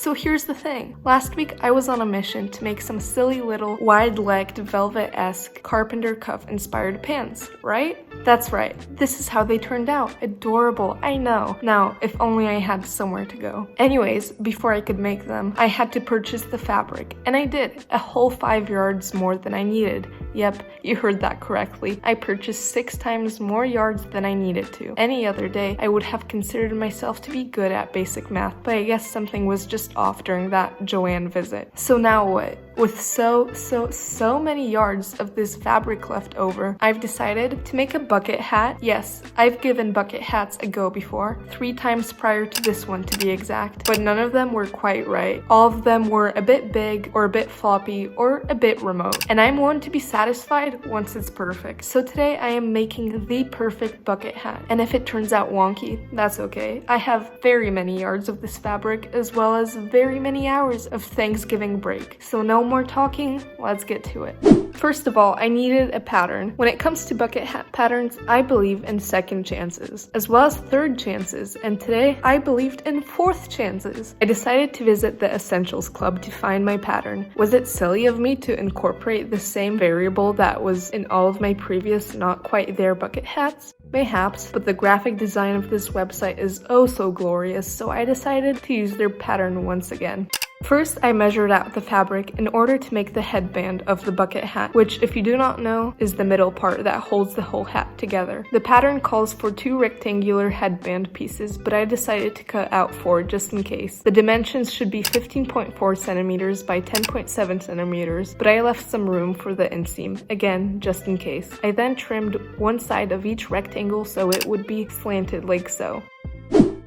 So here's the thing. Last week I was on a mission to make some silly little wide-legged velvet-esque carpenter cuff inspired pants, right? That's right. This is how they turned out. Adorable, I know. Now, if only I had somewhere to go. Anyways, before I could make them, I had to purchase the fabric, and I did. A whole 5 yards more than I needed. Yep, you heard that correctly. I purchased 6 times more yards than I needed to. Any other day, I would have considered myself to be good at basic math, but I guess something was just off during that Joanne visit. So now what? With so many yards of this fabric left over, I've decided to make a bucket hat. Yes, I've given bucket hats a go before, 3 times prior to this one to be exact, but none of them were quite right. All of them were a bit big or a bit floppy or a bit remote, and I'm one to be satisfied once it's perfect. So today I am making the perfect bucket hat, and if it turns out wonky, that's okay. I have very many yards of this fabric as well as very many hours of Thanksgiving break, so no more talking, let's get to it. First of all, I needed a pattern. When it comes to bucket hat patterns, I believe in second chances, as well as third chances, and today I believed in fourth chances. I decided to visit the Essentials Club to find my pattern. Was it silly of me to incorporate the same variable that was in all of my previous not quite there bucket hats? Mayhaps, but the graphic design of this website is oh so glorious, so I decided to use their pattern once again. First, I measured out the fabric in order to make the headband of the bucket hat, which, if you do not know, is the middle part that holds the whole hat together. The pattern calls for 2 rectangular headband pieces, but I decided to cut out 4 just in case. The dimensions should be 15.4 centimeters by 10.7 centimeters, but I left some room for the inseam, again, just in case. I then trimmed one side of each rectangle so it would be slanted like so.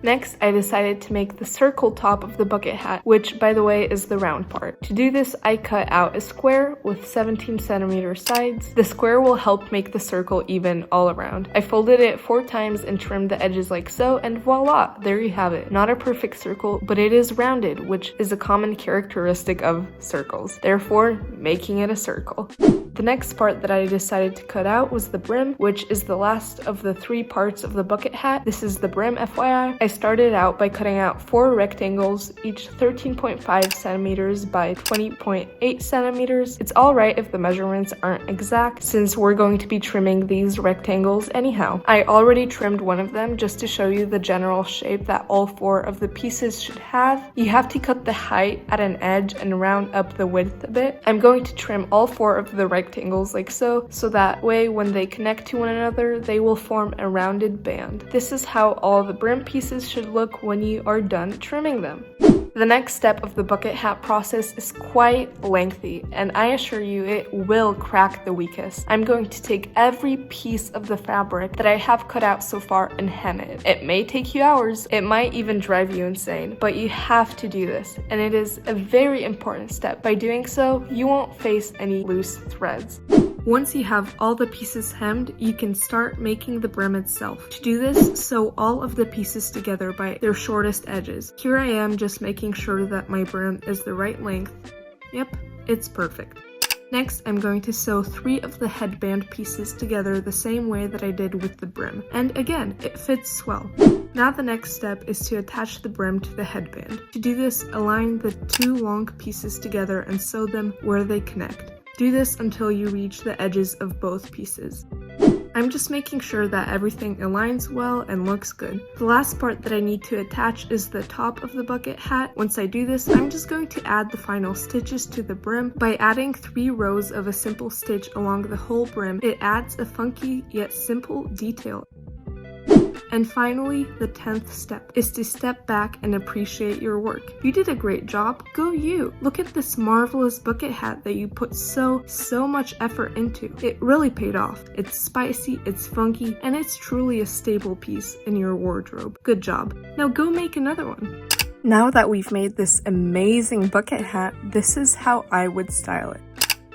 Next, I decided to make the circle top of the bucket hat, which, by the way, is the round part. To do this, I cut out a square with 17 centimeter sides. The square will help make the circle even all around. I folded it 4 times and trimmed the edges like so, and voila, there you have it. Not a perfect circle, but it is rounded, which is a common characteristic of circles, therefore making it a circle. The next part that I decided to cut out was the brim, which is the last of the 3 parts of the bucket hat. This is the brim, FYI. I started out by cutting out 4 rectangles, each 13.5 centimeters by 20.8 centimeters. It's alright if the measurements aren't exact, since we're going to be trimming these rectangles anyhow. I already trimmed one of them just to show you the general shape that all 4 of the pieces should have. You have to cut the height at an edge and round up the width a bit. I'm going to trim all 4 of the rectangles like so that way when they connect to one another, they will form a rounded band. This is how all the brim pieces should look when you are done trimming them. The next step of the bucket hat process is quite lengthy, and I assure you it will crack the weakest. I'm going to take every piece of the fabric that I have cut out so far and hem it. It may take you hours, it might even drive you insane, but you have to do this, and it is a very important step. By doing so, you won't face any loose threads. Once you have all the pieces hemmed, you can start making the brim itself. To do this, sew all of the pieces together by their shortest edges. Here I am just making sure that my brim is the right length. Yep, it's perfect. Next, I'm going to sew 3 of the headband pieces together the same way that I did with the brim. And again, it fits well. Now the next step is to attach the brim to the headband. To do this, align the 2 long pieces together and sew them where they connect. Do this until you reach the edges of both pieces. I'm just making sure that everything aligns well and looks good. The last part that I need to attach is the top of the bucket hat. Once I do this, I'm just going to add the final stitches to the brim. By adding 3 rows of a simple stitch along the whole brim, it adds a funky yet simple detail. And finally, the 10th step is to step back and appreciate your work. You did a great job. Go you! Look at this marvelous bucket hat that you put so much effort into. It really paid off. It's spicy, it's funky, and it's truly a staple piece in your wardrobe. Good job. Now go make another one. Now that we've made this amazing bucket hat, this is how I would style it.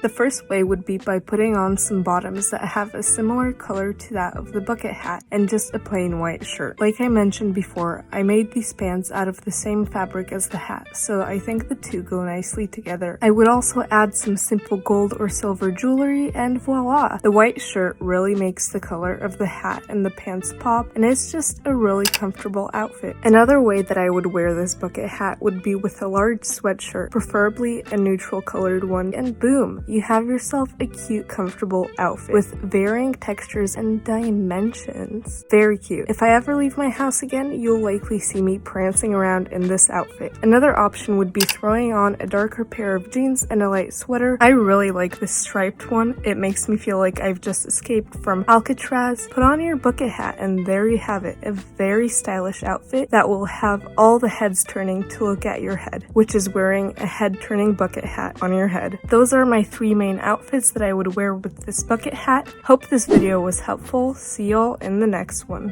The first way would be by putting on some bottoms that have a similar color to that of the bucket hat and just a plain white shirt. Like I mentioned before, I made these pants out of the same fabric as the hat, so I think the two go nicely together. I would also add some simple gold or silver jewelry, and voila! The white shirt really makes the color of the hat and the pants pop, and it's just a really comfortable outfit. Another way that I would wear this bucket hat would be with a large sweatshirt, preferably a neutral colored one, and boom, you have yourself a cute, comfortable outfit with varying textures and dimensions. Very cute. If I ever leave my house again, you'll likely see me prancing around in this outfit. Another option would be throwing on a darker pair of jeans and a light sweater. I really like this striped one. It makes me feel like I've just escaped from Alcatraz. Put on your bucket hat and there you have it, a very stylish outfit that will have all the heads turning to look at your head, which is wearing a head-turning bucket hat on your head. Those are my 3 main outfits that I would wear with this bucket hat. Hope this video was helpful. See y'all in the next one.